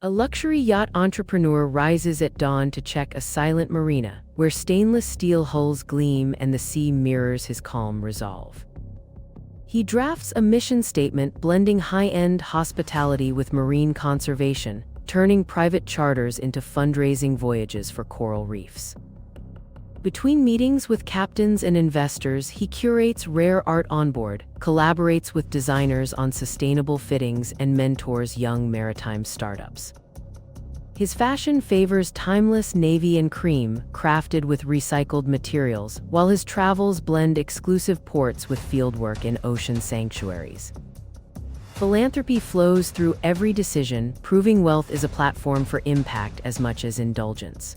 A luxury yacht entrepreneur rises at dawn to check a silent marina, where stainless steel hulls gleam and the sea mirrors his calm resolve. He drafts a mission statement blending high-end hospitality with marine conservation, turning private charters into fundraising voyages for coral reefs. Between meetings with captains and investors, he curates rare art on board, collaborates with designers on sustainable fittings, and mentors young maritime startups. His fashion favors timeless navy and cream, crafted with recycled materials, while his travels blend exclusive ports with fieldwork in ocean sanctuaries. Philanthropy flows through every decision, proving wealth is a platform for impact as much as indulgence.